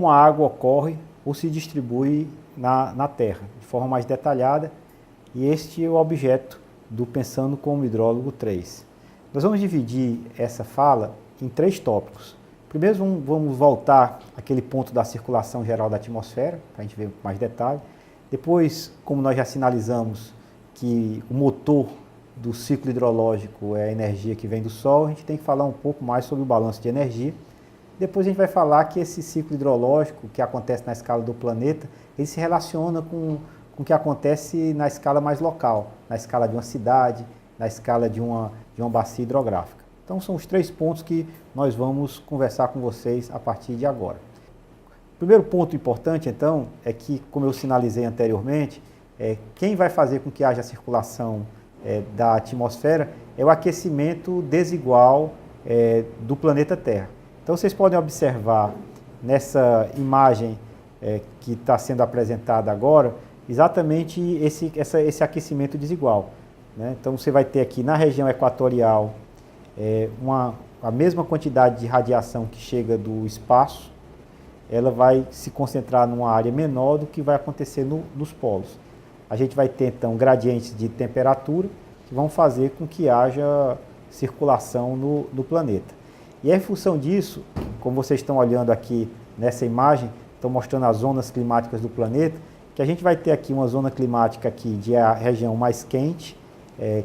como a água ocorre ou se distribui na Terra, de forma mais detalhada, e este é o objeto do Pensando como Hidrólogo 3. Nós vamos dividir essa fala em 3 tópicos. Primeiro vamos voltar àquele ponto da circulação geral da atmosfera, para a gente ver com mais detalhe. Depois, como nós já sinalizamos que o motor do ciclo hidrológico é a energia que vem do Sol, a gente tem que falar um pouco mais sobre o balanço de energia. Depois a gente vai falar que esse ciclo hidrológico que acontece na escala do planeta, ele se relaciona com o que acontece na escala mais local, na escala de uma cidade, na escala de uma bacia hidrográfica. Então são os 3 pontos que nós vamos conversar com vocês a partir de agora. O primeiro ponto importante, então, é que, como eu sinalizei anteriormente, quem vai fazer com que haja circulação da atmosfera é o aquecimento desigual do planeta Terra. Então vocês podem observar nessa imagem que está sendo apresentada agora, exatamente esse aquecimento desigual, né? Então você vai ter aqui na região equatorial a mesma quantidade de radiação que chega do espaço, ela vai se concentrar numa área menor do que vai acontecer nos polos. A gente vai ter então gradientes de temperatura que vão fazer com que haja circulação no planeta. E é em função disso, como vocês estão olhando aqui nessa imagem, estão mostrando as zonas climáticas do planeta, que a gente vai ter aqui uma zona climática aqui de a região mais quente,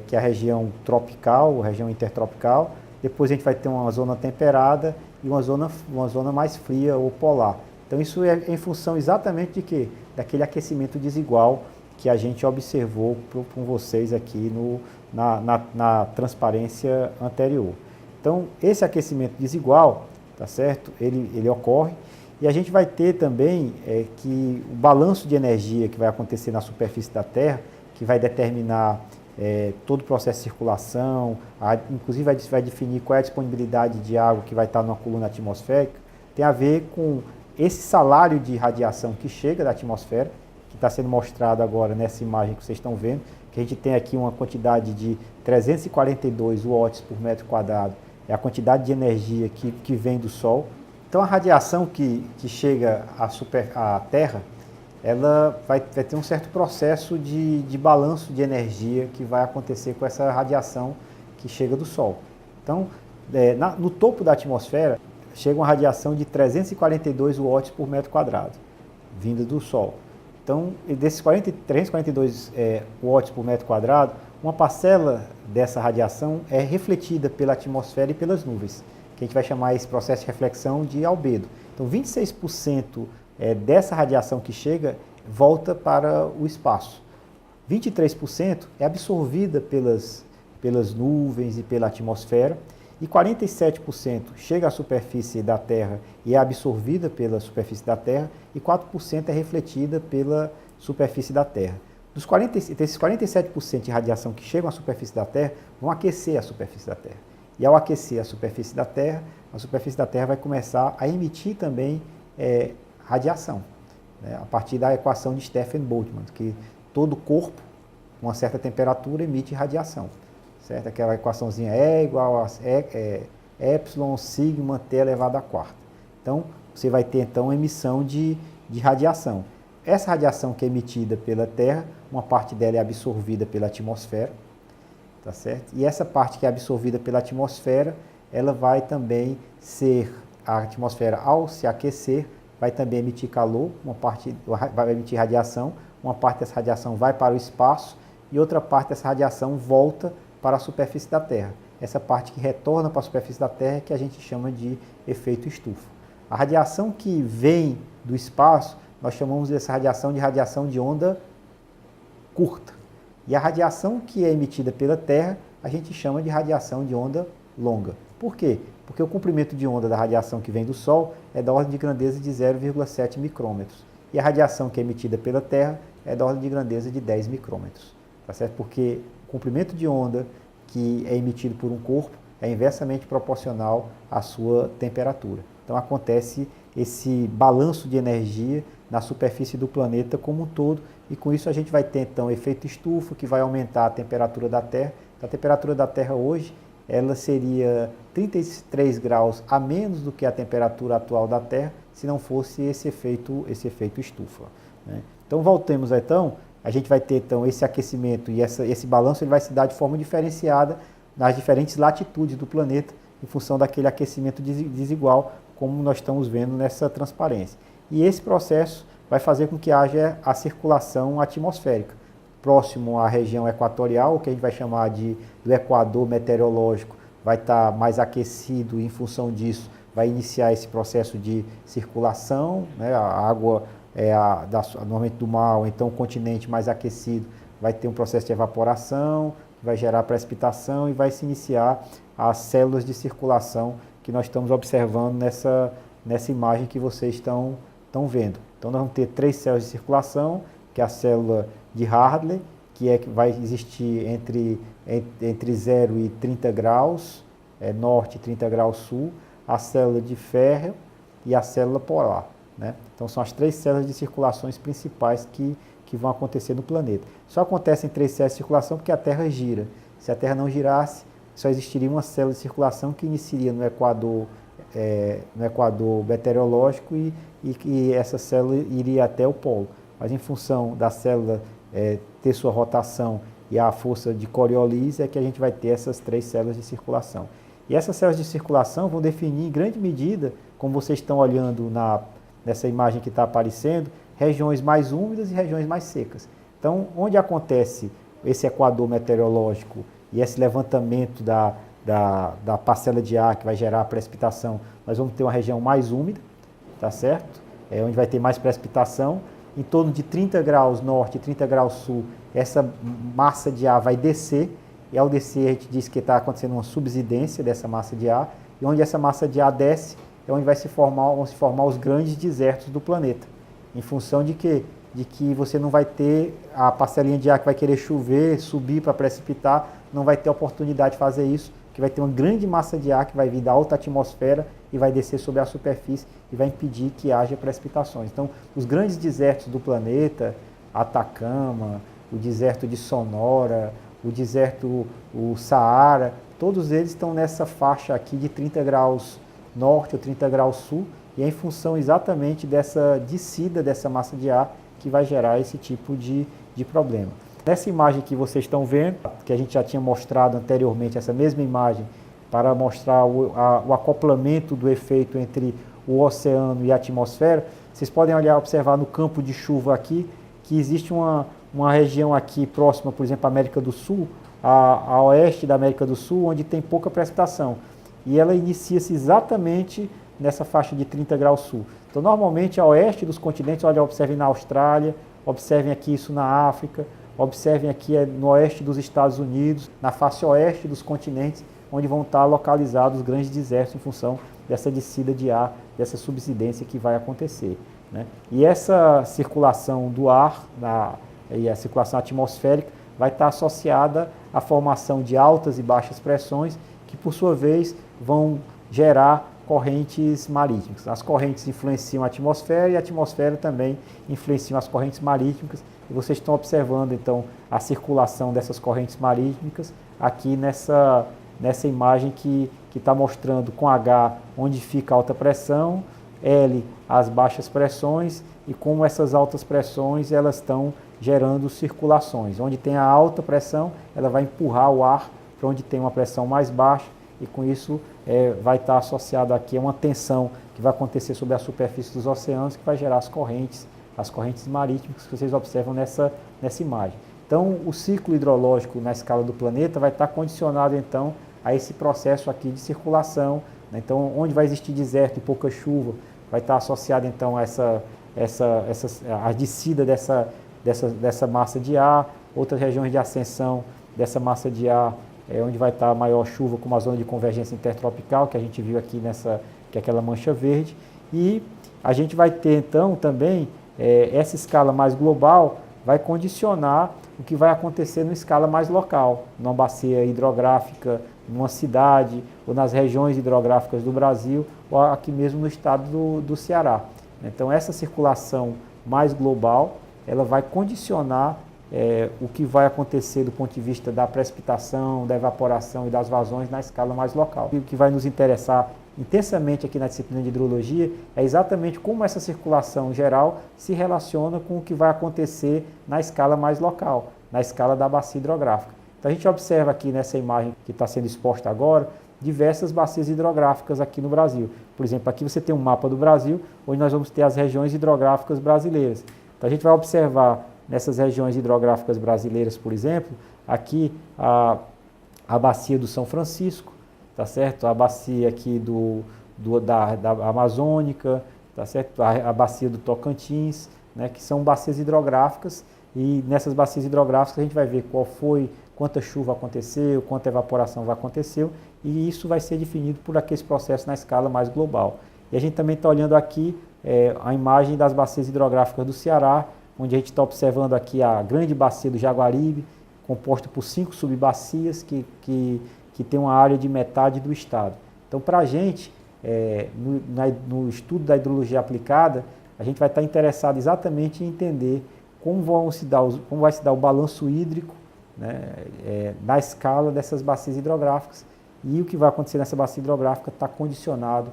que é a região tropical, a região intertropical. Depois a gente vai ter uma zona temperada e uma zona mais fria ou polar. Então isso é em função exatamente de quê? Daquele aquecimento desigual que a gente observou com vocês aqui na transparência anterior. Então esse aquecimento desigual, tá certo? Ele ocorre. E a gente vai ter também que o balanço de energia que vai acontecer na superfície da Terra, que vai determinar todo o processo de circulação, inclusive vai definir qual é a disponibilidade de água que vai estar numa coluna atmosférica, tem a ver com esse salário de radiação que chega da atmosfera, que está sendo mostrado agora nessa imagem que vocês estão vendo, que a gente tem aqui uma quantidade de 342 watts por metro quadrado, é a quantidade de energia que vem do Sol. Então a radiação que chega à Terra, ela vai ter um certo processo de balanço de energia que vai acontecer com essa radiação que chega do Sol. Então, no topo da atmosfera, chega uma radiação de 342 watts por metro quadrado, vinda do Sol. Então, desses 342 watts por metro quadrado, uma parcela dessa radiação é refletida pela atmosfera e pelas nuvens, que a gente vai chamar esse processo de reflexão de albedo. Então, 26% dessa radiação que chega volta para o espaço. 23% é absorvida pelas nuvens e pela atmosfera, e 47% chega à superfície da Terra e é absorvida pela superfície da Terra, e 4% é refletida pela superfície da Terra. Desses 47% de radiação que chegam à superfície da Terra vão aquecer a superfície da Terra. E ao aquecer a superfície da Terra vai começar a emitir também radiação, né, a partir da equação de Stefan-Boltzmann, que todo corpo, com uma certa temperatura, emite radiação. Certo? Aquela equaçãozinha E igual a epsilon sigma t elevado à quarta. Então, você vai ter então emissão de radiação. Essa radiação que é emitida pela Terra, uma parte dela é absorvida pela atmosfera, tá certo? E essa parte que é absorvida pela atmosfera, ela vai também a atmosfera ao se aquecer, vai também emitir calor, uma parte vai emitir radiação, uma parte dessa radiação vai para o espaço e outra parte dessa radiação volta para a superfície da Terra. Essa parte que retorna para a superfície da Terra é que a gente chama de efeito estufa. A radiação que vem do espaço, nós chamamos dessa radiação de onda curta. E a radiação que é emitida pela Terra, a gente chama de radiação de onda longa. Por quê? Porque o comprimento de onda da radiação que vem do Sol é da ordem de grandeza de 0,7 micrômetros. E a radiação que é emitida pela Terra é da ordem de grandeza de 10 micrômetros. Tá certo? Porque o comprimento de onda que é emitido por um corpo é inversamente proporcional à sua temperatura. Então acontece esse balanço de energia na superfície do planeta como um todo, e com isso a gente vai ter então efeito estufa, que vai aumentar a temperatura da Terra. A temperatura da Terra hoje, ela seria 33 graus a menos do que a temperatura atual da Terra se não fosse esse efeito estufa, né? Então voltemos então, a gente vai ter então esse aquecimento e esse balanço ele vai se dar de forma diferenciada nas diferentes latitudes do planeta, em função daquele aquecimento desigual, como nós estamos vendo nessa transparência. E esse processo vai fazer com que haja a circulação atmosférica. Próximo à região equatorial, o que a gente vai chamar do equador meteorológico, vai estar mais aquecido e, em função disso, vai iniciar esse processo de circulação, né? A água normalmente do mar, ou então o continente mais aquecido, vai ter um processo de evaporação, vai gerar precipitação e vai se iniciar as células de circulação que nós estamos observando nessa imagem que vocês estão vendo. Então nós vamos ter 3 células de circulação, que é a célula de Hartley, que vai existir entre 0 e 30 graus norte e 30 graus sul, a célula de Ferro e a célula polar, né? Então são as 3 células de circulações principais que vão acontecer no planeta. Só acontecem 3 células de circulação porque a Terra gira. Se a Terra não girasse, só existiria uma célula de circulação que iniciaria no equador meteorológico e essa célula iria até o polo. Mas em função da célula ter sua rotação e a força de Coriolis é que a gente vai ter essas 3 células de circulação. E essas células de circulação vão definir em grande medida, como vocês estão olhando nessa imagem que está aparecendo, regiões mais úmidas e regiões mais secas. Então, onde acontece esse equador meteorológico e esse levantamento da parcela de ar que vai gerar a precipitação, nós vamos ter uma região mais úmida, tá certo? Onde vai ter mais precipitação. Em torno de 30 graus norte e 30 graus sul, essa massa de ar vai descer, e ao descer a gente diz que está acontecendo uma subsidência dessa massa de ar, e onde essa massa de ar desce é onde vão se formar os grandes desertos do planeta, em função de quê? De que você não vai ter a parcelinha de ar que vai querer chover, subir para precipitar, não vai ter oportunidade de fazer isso, que vai ter uma grande massa de ar que vai vir da alta atmosfera e vai descer sobre a superfície e vai impedir que haja precipitações. Então, os grandes desertos do planeta, Atacama, o deserto de Sonora, o Saara, todos eles estão nessa faixa aqui de 30 graus norte ou 30 graus sul, e é em função exatamente dessa descida dessa massa de ar que vai gerar esse tipo de problema. Nessa imagem que vocês estão vendo, que a gente já tinha mostrado anteriormente, essa mesma imagem, para mostrar o acoplamento do efeito entre o oceano e a atmosfera, vocês podem observar no campo de chuva aqui, que existe uma região aqui próxima, por exemplo, à América do Sul, a oeste da América do Sul, onde tem pouca precipitação. E ela inicia-se exatamente nessa faixa de 30 graus sul. Então, normalmente, a oeste dos continentes, observem na Austrália, observem aqui isso na África, observem aqui no oeste dos Estados Unidos, na face oeste dos continentes, onde vão estar localizados os grandes desertos em função dessa descida de ar, dessa subsidência que vai acontecer, né? E essa circulação do ar e a circulação atmosférica vai estar associada à formação de altas e baixas pressões, que por sua vez vão gerar correntes marítimas. As correntes influenciam a atmosfera e a atmosfera também influencia as correntes marítimas. E vocês estão observando então a circulação dessas correntes marítimas aqui nessa imagem que está mostrando com H onde fica a alta pressão, L as baixas pressões, e como essas altas pressões elas estão gerando circulações. Onde tem a alta pressão, ela vai empurrar o ar para onde tem uma pressão mais baixa, e com isso vai estar associado aqui a uma tensão que vai acontecer sobre a superfície dos oceanos, que vai gerar as correntes marítimas que vocês observam nessa imagem. Então, o ciclo hidrológico na escala do planeta vai estar condicionado então a esse processo aqui de circulação, né? Então, onde vai existir deserto e pouca chuva, vai estar associado então a a descida dessa massa de ar. Outras regiões de ascensão dessa massa de ar onde vai estar a maior chuva, como a zona de convergência intertropical, que a gente viu aqui que é aquela mancha verde. E a gente vai ter então também essa escala mais global vai condicionar o que vai acontecer numa escala mais local, numa bacia hidrográfica, numa cidade, ou nas regiões hidrográficas do Brasil, ou aqui mesmo no estado do Ceará. Então, essa circulação mais global, ela vai condicionar o que vai acontecer do ponto de vista da precipitação, da evaporação e das vazões na escala mais local. E o que vai nos interessar intensamente aqui na disciplina de hidrologia é exatamente como essa circulação geral se relaciona com o que vai acontecer na escala mais local, na escala da bacia hidrográfica. Então a gente observa aqui nessa imagem que está sendo exposta agora, diversas bacias hidrográficas aqui no Brasil. Por exemplo, aqui você tem um mapa do Brasil, onde nós vamos ter as regiões hidrográficas brasileiras. Então a gente vai observar nessas regiões hidrográficas brasileiras, por exemplo, aqui a bacia do São Francisco, tá certo? A bacia aqui da Amazônica, tá certo? A bacia do Tocantins, né? Que são bacias hidrográficas, e nessas bacias hidrográficas a gente vai ver quanta chuva aconteceu, quanta evaporação vai acontecer, e isso vai ser definido por aqueles processos na escala mais global. E a gente também está olhando aqui a imagem das bacias hidrográficas do Ceará, onde a gente está observando aqui a grande bacia do Jaguaribe, composta por 5 subbacias que tem uma área de metade do estado. Então, para a gente, no estudo da hidrologia aplicada, a gente vai estar interessado exatamente em entender como vai se dar o balanço hídrico, né, na escala dessas bacias hidrográficas, e o que vai acontecer nessa bacia hidrográfica está condicionado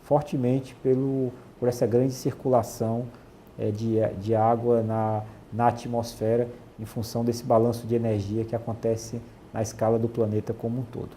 fortemente por essa grande circulação de água na atmosfera, em função desse balanço de energia que acontece na escala do planeta como um todo.